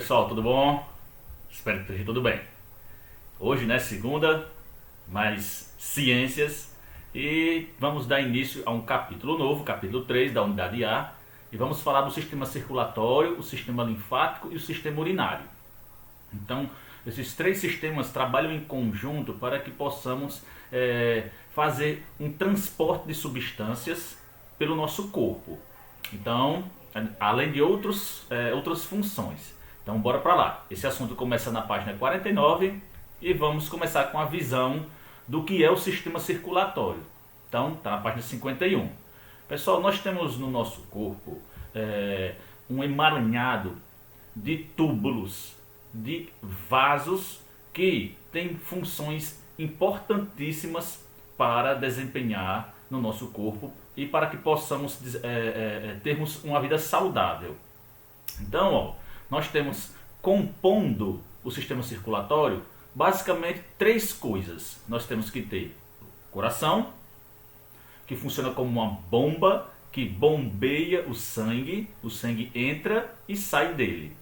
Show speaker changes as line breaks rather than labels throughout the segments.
pessoal, tudo bom? Espero que esteja tudo bem. Hoje, né, segunda, mais ciências, e vamos dar início a um capítulo novo, capítulo 3 da unidade A, e vamos falar do sistema circulatório, o sistema linfático e o sistema urinário. Então, esses três sistemas trabalham em conjunto para que possamos fazer um transporte de substâncias pelo nosso corpo. Então, além de outras funções. Então, bora para lá. Esse assunto começa na página 49 e vamos começar com a visão do que é o sistema circulatório. Então, está na página 51. Pessoal, nós temos no nosso corpo um emaranhado de túbulos, de vasos que têm funções importantíssimas para desempenhar no nosso corpo e para que possamos termos uma vida saudável. Então, ó, nós temos compondo o sistema circulatório basicamente três coisas. Nós temos que ter o coração, que funciona como uma bomba que bombeia o sangue entra e sai dele.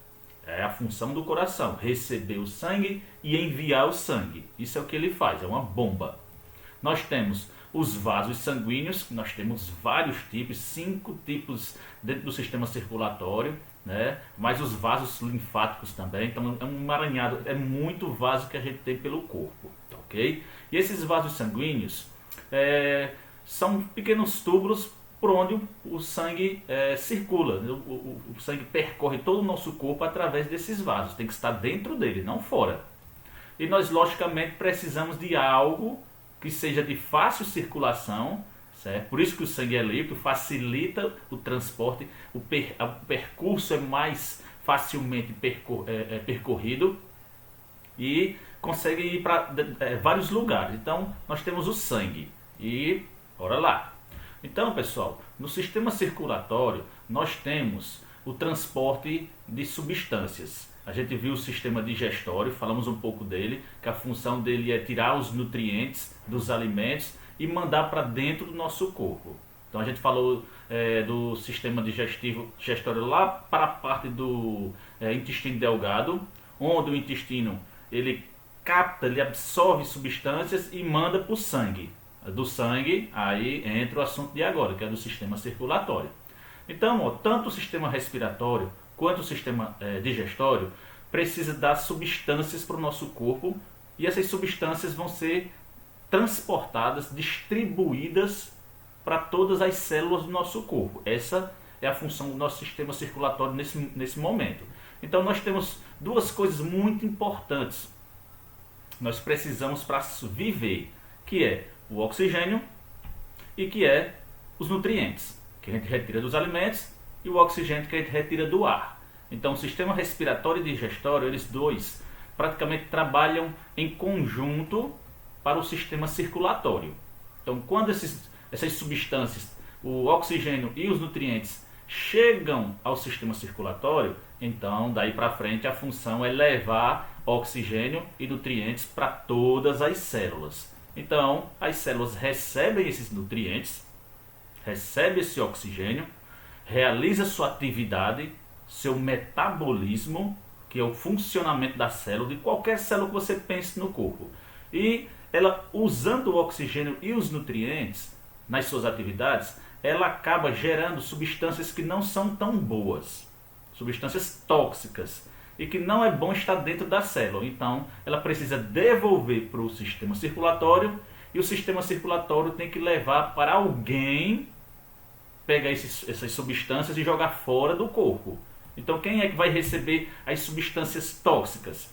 É a função do coração, receber o sangue e enviar o sangue. Isso é o que ele faz, é uma bomba. Nós temos os vasos sanguíneos, nós temos vários tipos, 5 tipos dentro do sistema circulatório, né? Mas os vasos linfáticos também, então é um emaranhado, é muito vaso que a gente tem pelo corpo, ok? E esses vasos sanguíneos são pequenos túbulos por onde o sangue circula, o sangue percorre todo o nosso corpo através desses vasos, tem que estar dentro dele, não fora. E nós logicamente precisamos de algo que seja de fácil circulação, certo? Por isso que o sangue é líquido, facilita o transporte, o percurso é mais facilmente percorrido e consegue ir para vários lugares. Então, nós temos o sangue e bora lá. Então, pessoal, no sistema circulatório nós temos o transporte de substâncias. A gente viu o sistema digestório, falamos um pouco dele, que a função dele é tirar os nutrientes dos alimentos e mandar para dentro do nosso corpo. Então a gente falou do sistema digestório lá para a parte do intestino delgado, onde o intestino ele capta, ele absorve substâncias e manda para o sangue. Do sangue, aí entra o assunto de agora, que é do sistema circulatório. Então, ó, tanto o sistema respiratório quanto o sistema digestório precisa dar substâncias para o nosso corpo e essas substâncias vão ser transportadas, distribuídas para todas as células do nosso corpo. Essa é a função do nosso sistema circulatório nesse momento. Então nós temos duas coisas muito importantes. Nós precisamos para viver, que é o oxigênio e que é os nutrientes, que a gente retira dos alimentos, e o oxigênio que a gente retira do ar. Então o sistema respiratório e digestório, eles dois praticamente trabalham em conjunto para o sistema circulatório. Então quando essas substâncias, o oxigênio e os nutrientes chegam ao sistema circulatório, então daí para frente a função é levar oxigênio e nutrientes para todas as células. Então as células recebem esses nutrientes, recebem esse oxigênio, realiza sua atividade, seu metabolismo, que é o funcionamento da célula, de qualquer célula que você pense no corpo. E ela, usando o oxigênio e os nutrientes nas suas atividades, ela acaba gerando substâncias que não são tão boas, substâncias tóxicas, e que não é bom estar dentro da célula. Então ela precisa devolver para o sistema circulatório, e o sistema circulatório tem que levar para alguém pegar essas substâncias e jogar fora do corpo. Então quem é que vai receber as substâncias tóxicas?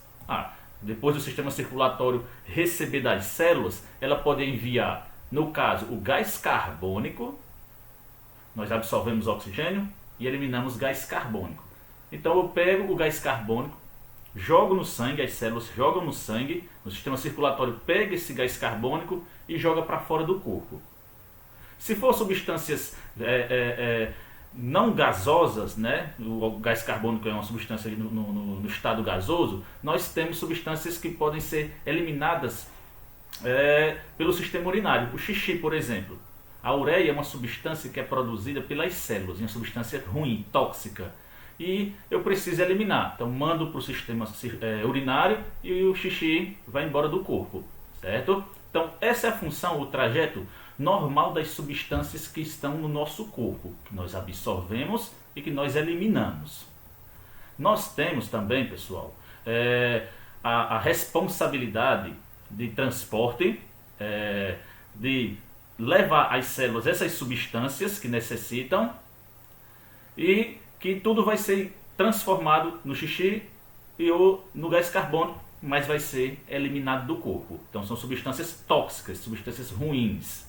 Depois do sistema circulatório receber das células, ela pode enviar, no caso, o gás carbônico. Nós absorvemos oxigênio e eliminamos gás carbônico. Então eu pego o gás carbônico, jogo no sangue, as células jogam no sangue, o sistema circulatório pega esse gás carbônico e joga para fora do corpo. Se for substâncias não gasosas, né? O gás carbônico é uma substância no estado gasoso, nós temos substâncias que podem ser eliminadas pelo sistema urinário. O xixi, por exemplo. A ureia é uma substância que é produzida pelas células, uma substância ruim, tóxica. e eu preciso eliminar. Então mando para o sistema urinário e o xixi vai embora do corpo, certo? Então essa é a função, o trajeto normal das substâncias que estão no nosso corpo, que nós absorvemos e que nós eliminamos. Nós temos também, pessoal, a responsabilidade de transporte, de levar às células essas substâncias que necessitam e que tudo vai ser transformado no xixi ou no gás carbônico, mas vai ser eliminado do corpo. Então são substâncias tóxicas, substâncias ruins.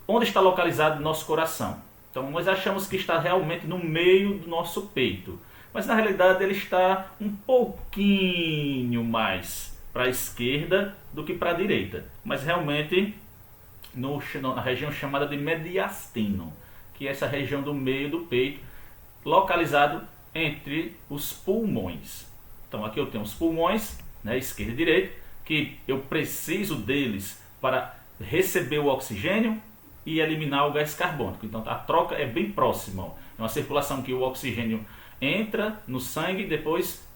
Onde está localizado o nosso coração? Então nós achamos que está realmente no meio do nosso peito, mas na realidade ele está um pouquinho mais para a esquerda do que para a direita, mas realmente na região chamada de mediastino, que é essa região do meio do peito, localizado entre os pulmões. Então aqui eu tenho os pulmões, né, esquerda e direita, que eu preciso deles para receber o oxigênio e eliminar o gás carbônico. Então a troca é bem próxima. É uma circulação que o oxigênio entra no sangue, depois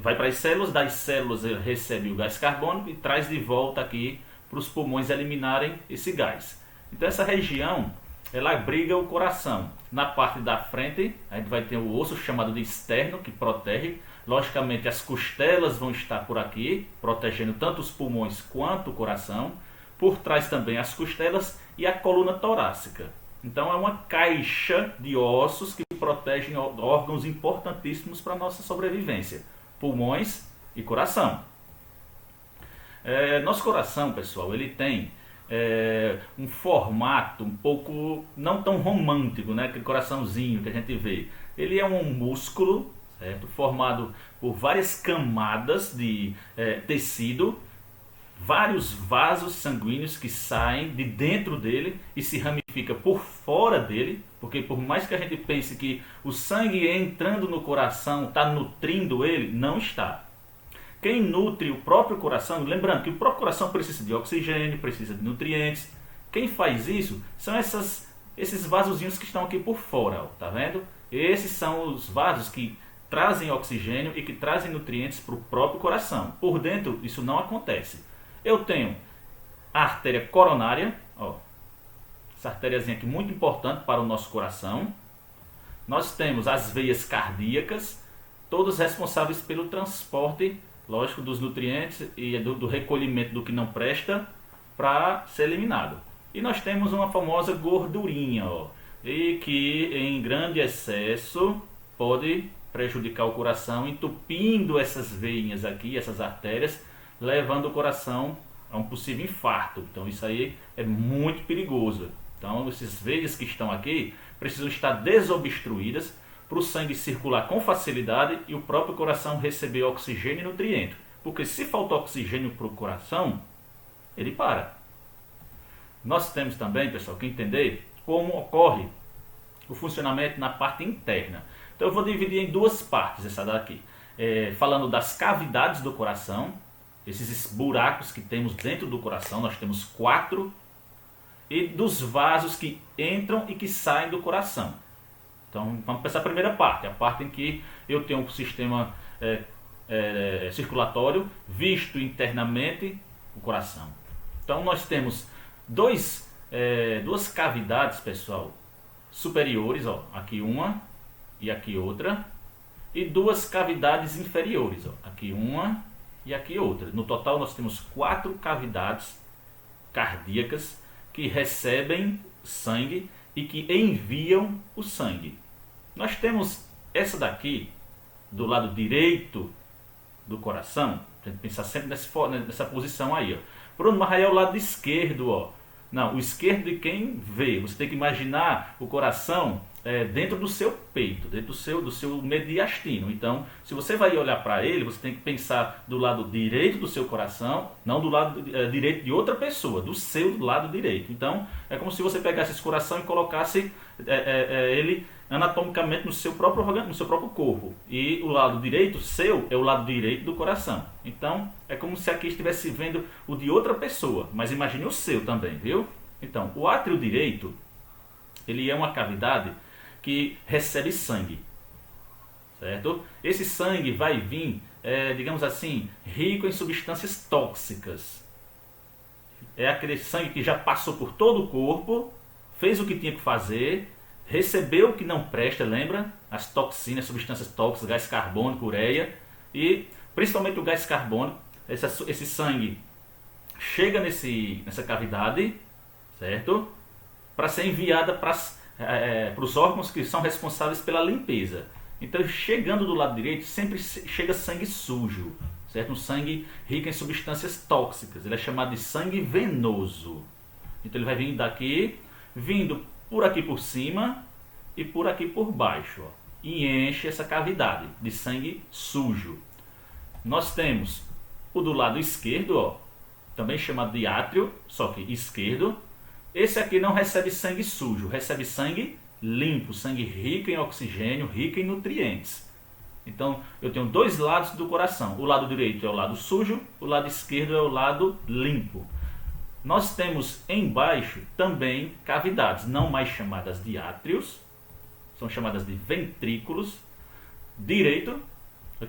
vai para as células, das células ele recebe o gás carbônico e traz de volta aqui para os pulmões eliminarem esse gás. Então essa região, ela abriga o coração. Na parte da frente, a gente vai ter o osso chamado de externo, que protege. Logicamente as costelas vão estar por aqui, protegendo tanto os pulmões quanto o coração. Por trás também as costelas e a coluna torácica. Então é uma caixa de ossos que protegem órgãos importantíssimos para a nossa sobrevivência. Pulmões e coração. Nosso coração, pessoal, ele tem um formato um pouco não tão romântico, né? Aquele coraçãozinho que a gente vê. Ele é um músculo, certo? Formado por várias camadas de tecido, vários vasos sanguíneos que saem de dentro dele e se ramifica por fora dele, porque por mais que a gente pense que o sangue entrando no coração está nutrindo ele, não está. Quem nutre o próprio coração, lembrando que o próprio coração precisa de oxigênio, precisa de nutrientes, quem faz isso são esses vasozinhos que estão aqui por fora, ó, tá vendo? Esses são os vasos que trazem oxigênio e que trazem nutrientes para o próprio coração. Por dentro isso não acontece. Eu tenho a artéria coronária, ó, essa artériazinha aqui muito importante para o nosso coração. Nós temos as veias cardíacas, todos responsáveis pelo transporte, lógico, dos nutrientes e do recolhimento do que não presta para ser eliminado. E nós temos uma famosa gordurinha, ó, e que em grande excesso pode prejudicar o coração, entupindo essas veias aqui, essas artérias, levando o coração a um possível infarto. Então isso aí é muito perigoso. Então essas veias que estão aqui precisam estar desobstruídas para o sangue circular com facilidade e o próprio coração receber oxigênio e nutriente. Porque se faltar oxigênio para o coração, ele para. Nós temos também, pessoal, que entender como ocorre o funcionamento na parte interna. Então eu vou dividir em duas partes essa daqui. Falando das cavidades do coração, esses buracos que temos dentro do coração, nós temos 4, e dos vasos que entram e que saem do coração. Então vamos pensar a primeira parte, a parte em que eu tenho um sistema circulatório visto internamente o coração. Então nós temos duas cavidades, pessoal, superiores, ó, aqui uma e aqui outra, e duas cavidades inferiores, ó, aqui uma e aqui outra. No total nós temos 4 cavidades cardíacas que recebem sangue e que enviam o sangue. Nós temos essa daqui do lado direito do coração. Tem que pensar sempre nessa posição aí, ó. Bruno, mas aí é o lado esquerdo, ó. Não, o esquerdo de quem vê. Você tem que imaginar o coração dentro do seu peito, dentro do seu mediastino. Então, se você vai olhar para ele, você tem que pensar do lado direito do seu coração, não do lado direito de outra pessoa, do seu lado direito. Então, é como se você pegasse esse coração e colocasse ele anatomicamente no seu próprio órgão, no seu próprio corpo. E o lado direito seu é o lado direito do coração. Então, é como se aqui estivesse vendo o de outra pessoa, mas imagine o seu também, viu? Então, o átrio direito, ele é uma cavidade que recebe sangue. certo? Esse sangue vai vir, digamos assim, rico em substâncias tóxicas. É aquele sangue que já passou por todo o corpo, fez o que tinha que fazer, recebeu o que não presta, lembra? As toxinas, substâncias tóxicas, gás carbônico, ureia, e principalmente o gás carbônico. Esse sangue chega nessa cavidade, certo? Para ser enviada para os órgãos que são responsáveis pela limpeza. Então, chegando do lado direito, sempre chega sangue sujo, certo? Um sangue rico em substâncias tóxicas. Ele é chamado de sangue venoso. Então, ele vai vir daqui, vindo por aqui por cima e por aqui por baixo, ó, e enche essa cavidade de sangue sujo. Nós temos o do lado esquerdo, ó, também chamado de átrio, só que esquerdo. Esse aqui não recebe sangue sujo, recebe sangue limpo, sangue rico em oxigênio, rico em nutrientes. Então, eu tenho dois lados do coração. O lado direito é o lado sujo, o lado esquerdo é o lado limpo. Nós temos embaixo também cavidades, não mais chamadas de átrios, são chamadas de ventrículos. Direito,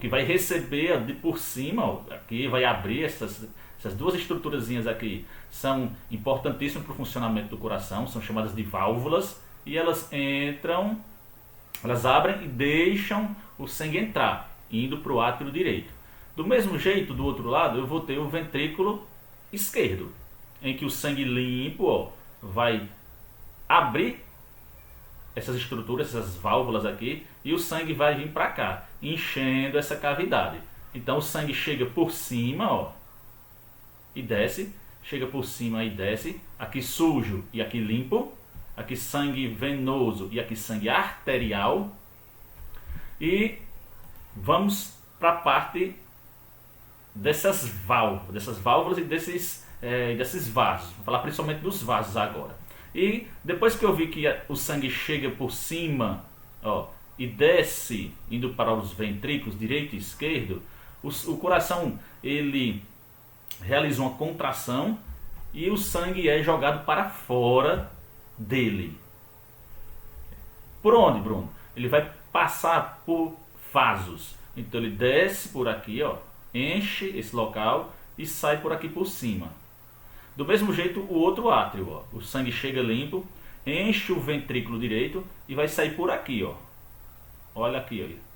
que vai receber por cima, ó, aqui vai abrir essas duas estruturazinhas aqui, são importantíssimas para o funcionamento do coração, são chamadas de válvulas, e elas entram, elas abrem e deixam o sangue entrar, indo para o átrio direito. Do mesmo jeito, do outro lado, eu vou ter o ventrículo esquerdo, em que o sangue limpo, ó, vai abrir essas estruturas, essas válvulas aqui, e o sangue vai vir para cá, enchendo essa cavidade. Então o sangue chega por cima, ó, e desce, chega por cima e desce, aqui sujo e aqui limpo, aqui sangue venoso e aqui sangue arterial. E vamos para a parte dessas válvulas e desses vasos. Vou falar principalmente dos vasos agora. E depois que eu vi que o sangue chega por cima, ó, e desce, indo para os ventrículos direito e esquerdo, o coração ele realiza uma contração e o sangue é jogado para fora dele. Por onde, Bruno? Ele vai passar por vasos. Então ele desce por aqui, ó, enche esse local e sai por aqui por cima. Do mesmo jeito o outro átrio, ó, o sangue chega limpo, enche o ventrículo direito e vai sair por aqui, ó. Olha aqui, ó.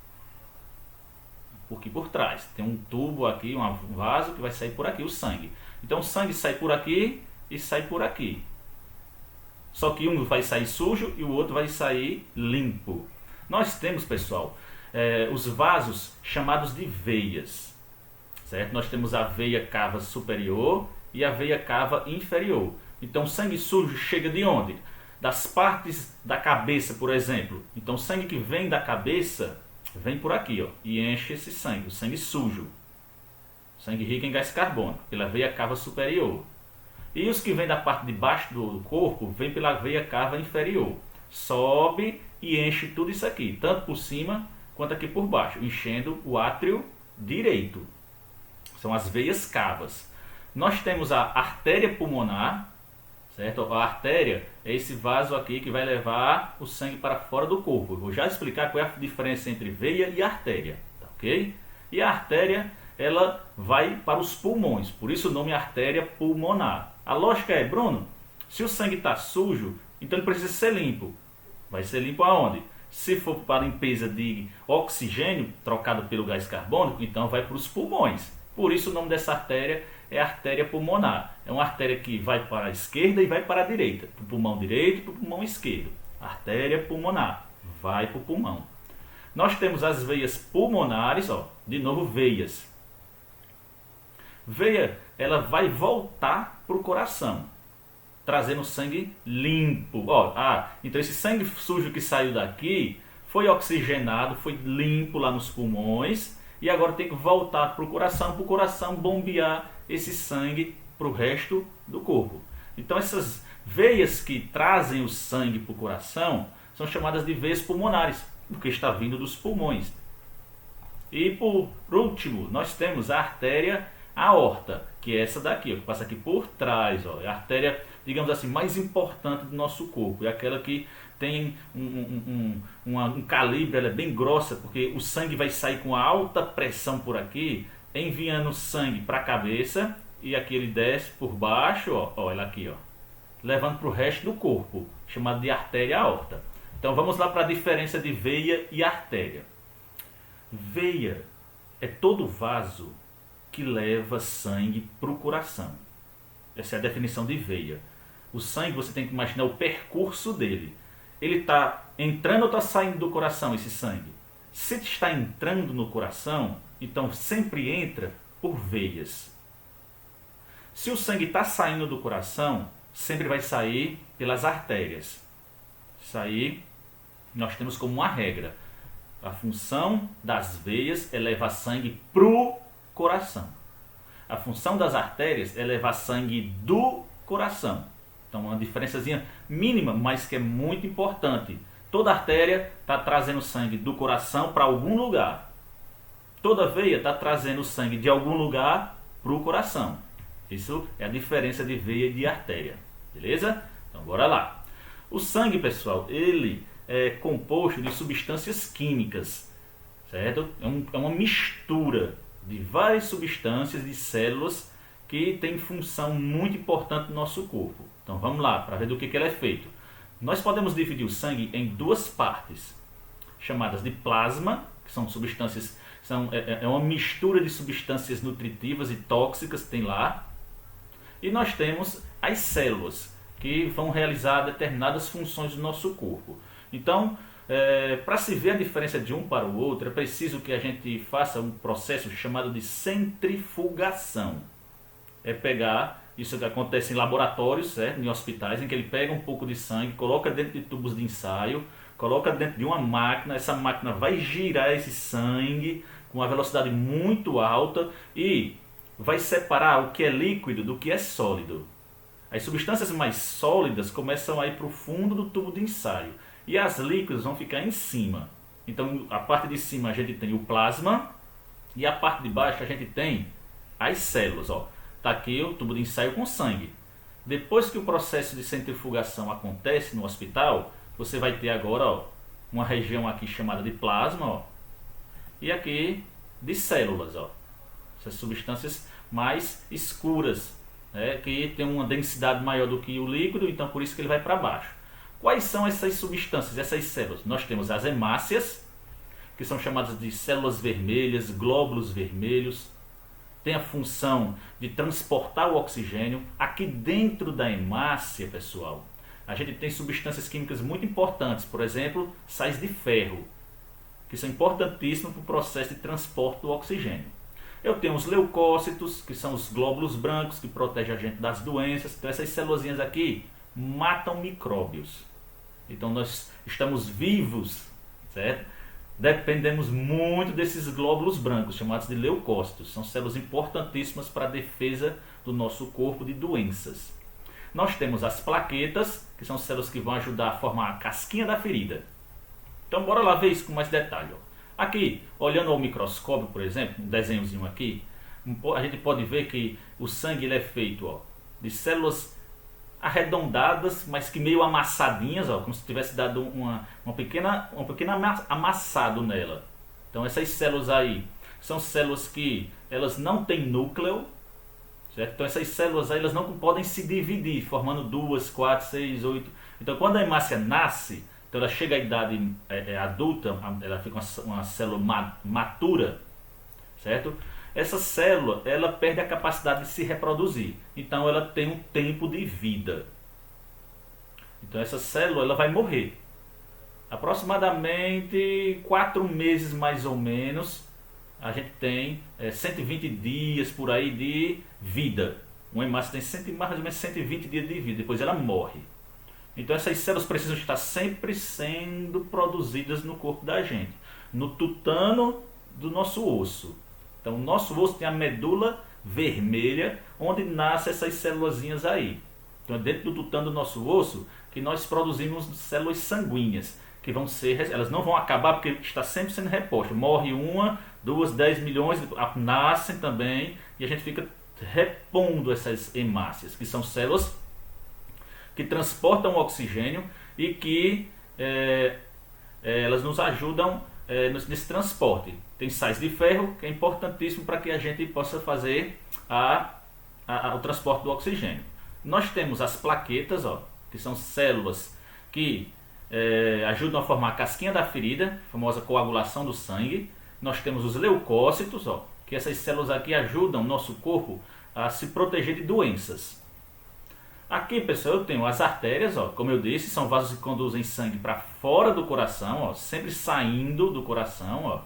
Porque por trás tem um tubo aqui, um vaso que vai sair por aqui o sangue. Então o sangue sai por aqui e sai por aqui. Só que um vai sair sujo e o outro vai sair limpo. Nós temos, pessoal, os vasos chamados de veias, certo? Nós temos a veia cava superior e a veia cava inferior. Então o sangue sujo chega de onde? Das partes da cabeça, por exemplo. Então o sangue que vem da cabeça vem por aqui, ó, e enche esse sangue, o sangue sujo, sangue rico em gás carbônico, pela veia cava superior. E os que vêm da parte de baixo do corpo vêm pela veia cava inferior, sobe e enche tudo isso aqui, tanto por cima quanto aqui por baixo, enchendo o átrio direito. São as veias cavas. Nós temos a artéria pulmonar, certo? A artéria é esse vaso aqui que vai levar o sangue para fora do corpo. Eu vou já explicar qual é a diferença entre veia e artéria, tá, ok? E a artéria, ela vai para os pulmões, por isso o nome é artéria pulmonar. A lógica é, Bruno, se o sangue está sujo, então ele precisa ser limpo. Vai ser limpo aonde? Se for para limpeza de oxigênio, trocado pelo gás carbônico, então vai para os pulmões. Por isso o nome dessa artéria é artéria pulmonar. É uma artéria que vai para a esquerda e vai para a direita. Para o pulmão direito e para o pulmão esquerdo. Artéria pulmonar. Vai para o pulmão. Nós temos as veias pulmonares, ó, de novo veias. Veia, ela vai voltar para o coração, trazendo sangue limpo. Ó, então esse sangue sujo que saiu daqui foi oxigenado, foi limpo lá nos pulmões e agora tem que voltar para o coração bombear esse sangue para o resto do corpo. Então essas veias que trazem o sangue para o coração são chamadas de veias pulmonares, porque está vindo dos pulmões. E por último, nós temos a artéria aorta, que é essa daqui, ó, que passa aqui por trás, ó, é a artéria, digamos assim, mais importante do nosso corpo. É aquela que tem um calibre, ela é bem grossa, porque o sangue vai sair com alta pressão por aqui, enviando sangue para a cabeça, e aqui ele desce por baixo, ó, ela aqui, ó, levando para o resto do corpo, chamado de artéria aorta. Então vamos lá para a diferença de veia e artéria. Veia é todo vaso que leva sangue para o coração. Essa é a definição de veia. O sangue, você tem que imaginar o percurso dele. Ele está entrando ou está saindo do coração, esse sangue? Se está entrando no coração, então sempre entra por veias. Se o sangue está saindo do coração, sempre vai sair pelas artérias. Isso aí nós temos como uma regra. A função das veias é levar sangue para o coração. A função das artérias é levar sangue do coração. Então, uma diferençazinha mínima, mas que é muito importante. Toda artéria está trazendo sangue do coração para algum lugar. Toda veia está trazendo sangue de algum lugar para o coração. Isso é a diferença de veia e de artéria. Beleza? Então, bora lá. O sangue, pessoal, ele é composto de substâncias químicas. Certo? É uma mistura de várias substâncias, de células, que tem função muito importante no nosso corpo. Então vamos lá, para ver do que ele é feito. Nós podemos dividir o sangue em duas partes, chamadas de plasma, que são substâncias, é uma mistura de substâncias nutritivas e tóxicas que tem lá. E nós temos as células, que vão realizar determinadas funções do nosso corpo. Então, para se ver a diferença de um para o outro, é preciso que a gente faça um processo chamado de centrifugação. É pegar, isso que acontece em laboratórios, certo? Em hospitais, em que ele pega um pouco de sangue, coloca dentro de tubos de ensaio, coloca dentro de uma máquina, essa máquina vai girar esse sangue com uma velocidade muito alta e vai separar o que é líquido do que é sólido. As substâncias mais sólidas começam a ir para o fundo do tubo de ensaio e as líquidas vão ficar em cima. Então, a parte de cima a gente tem o plasma e a parte de baixo a gente tem as células, ó. Está aqui o tubo de ensaio com sangue. Depois que o processo de centrifugação acontece no hospital, você vai ter agora, ó, uma região aqui chamada de plasma, ó, e aqui de células, ó. Essas substâncias mais escuras, né, que tem uma densidade maior do que o líquido, então por isso que ele vai para baixo. Quais são essas substâncias, essas células? Nós temos as hemácias, que são chamadas de células vermelhas, glóbulos vermelhos. Tem a função de transportar o oxigênio. Aqui dentro da hemácia, pessoal, a gente tem substâncias químicas muito importantes. Por exemplo, sais de ferro, que são importantíssimos para o processo de transporte do oxigênio. Eu tenho os leucócitos, que são os glóbulos brancos, que protegem a gente das doenças. Então essas células aqui matam micróbios. Então nós estamos vivos, certo? Dependemos muito desses glóbulos brancos, chamados de leucócitos. São células importantíssimas para a defesa do nosso corpo de doenças. Nós temos as plaquetas, que são células que vão ajudar a formar a casquinha da ferida. Então bora lá ver isso com mais detalhe. Aqui, olhando ao microscópio, por exemplo, um desenhozinho aqui, a gente pode ver que o sangue ele é feito, ó, de células arredondadas, mas que meio amassadinhas, ó, como se tivesse dado uma pequena amassado nela. Então essas células aí são células que elas não têm núcleo, certo? Então essas células aí elas não podem se dividir, formando 2, 4, 6, 8. Então quando a hemácia nasce, então ela chega à idade adulta, ela fica uma célula matura, certo? Essa célula, ela perde a capacidade de se reproduzir. Então ela tem um tempo de vida. Então essa célula ela vai morrer. Aproximadamente 4 meses mais ou menos, a gente tem 120 dias por aí de vida. Uma hemácia tem mais ou menos 120 dias de vida, depois ela morre. Então essas células precisam estar sempre sendo produzidas no corpo da gente, no tutano do nosso osso. Então o nosso osso tem a medula vermelha, onde nascem essas célulazinhas aí. Então é dentro do tutano do nosso osso que nós produzimos células sanguíneas, que vão ser, elas não vão acabar porque está sempre sendo reposto. Morre 1, 2, 10 milhões, nascem também, e a gente fica repondo essas hemácias, que são células que transportam o oxigênio e que elas nos ajudam nesse transporte. Tem sais de ferro, que é importantíssimo para que a gente possa fazer o transporte do oxigênio. Nós temos as plaquetas, ó, que são células que ajudam a formar a casquinha da ferida, a famosa coagulação do sangue. Nós temos os leucócitos, ó, que essas células aqui ajudam o nosso corpo a se proteger de doenças. Aqui, pessoal, eu tenho as artérias, ó, como eu disse, são vasos que conduzem sangue para fora do coração, ó, sempre saindo do coração, ó.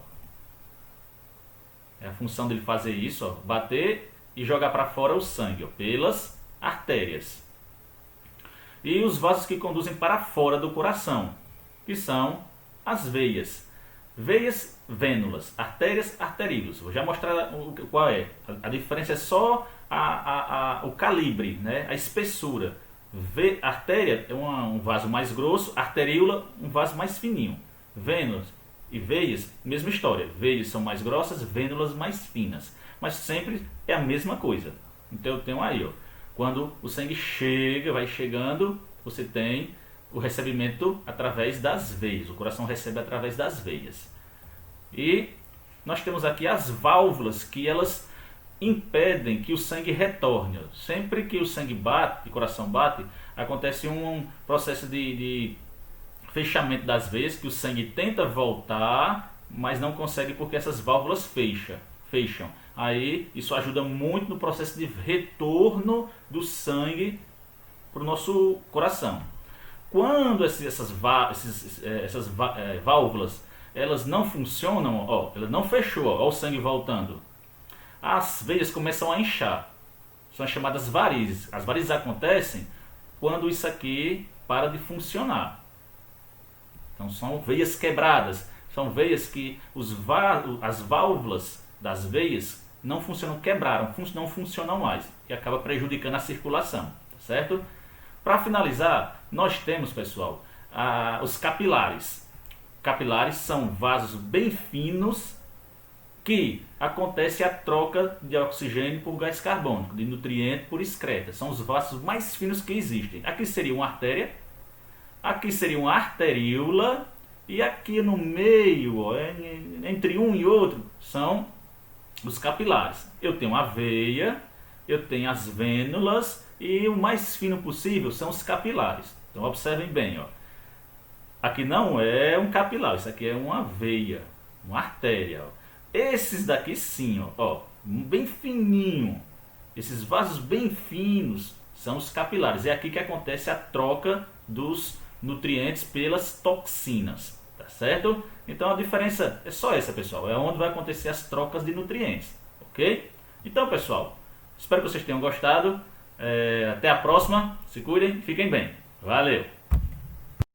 É a função dele fazer isso, ó, bater e jogar para fora o sangue, ó, pelas artérias. E os vasos que conduzem para fora do coração, que são as veias. Veias, vênulas, artérias, arteríolas. Vou já mostrar qual é. A diferença é só o calibre, né? A espessura. Artéria é um vaso mais grosso, arteríola um vaso mais fininho. Vênulas e veias, mesma história. Veias são mais grossas, vênulas mais finas. Mas sempre é a mesma coisa. Então eu tenho aí, ó, quando o sangue vai chegando, você tem o recebimento através das veias. O coração recebe através das veias. E nós temos aqui as válvulas, que elas impedem que o sangue retorne. Sempre que o sangue bate, o coração bate, acontece um processo de fechamento das veias, que o sangue tenta voltar, mas não consegue porque essas válvulas fecham. Aí isso ajuda muito no processo de retorno do sangue para o nosso coração. Quando essas válvulas elas não funcionam, ó, ela não fechou, ó, o sangue voltando, as veias começam a inchar. São chamadas varizes. As varizes acontecem quando isso aqui para de funcionar. Então são veias quebradas, são veias que as válvulas das veias não funcionam, quebraram, não funcionam mais e acaba prejudicando a circulação, tá certo? Para finalizar, nós temos, pessoal, os capilares. Capilares são vasos bem finos que acontece a troca de oxigênio por gás carbônico, de nutriente por excreta. São os vasos mais finos que existem. Aqui seria uma artéria, aqui seria uma arteríola e aqui no meio, ó, entre um e outro, são os capilares. Eu tenho a veia, eu tenho as vênulas e o mais fino possível são os capilares. Então observem bem, ó. Aqui não é um capilar, isso aqui é uma veia, uma artéria, ó. Esses daqui sim, ó, bem fininho. Esses vasos bem finos são os capilares. É aqui que acontece a troca dos nutrientes pelas toxinas, tá certo? Então a diferença é só essa, pessoal. É onde vai acontecer as trocas de nutrientes, ok? Então, pessoal, espero que vocês tenham gostado. Até a próxima. Se cuidem, fiquem bem. Valeu!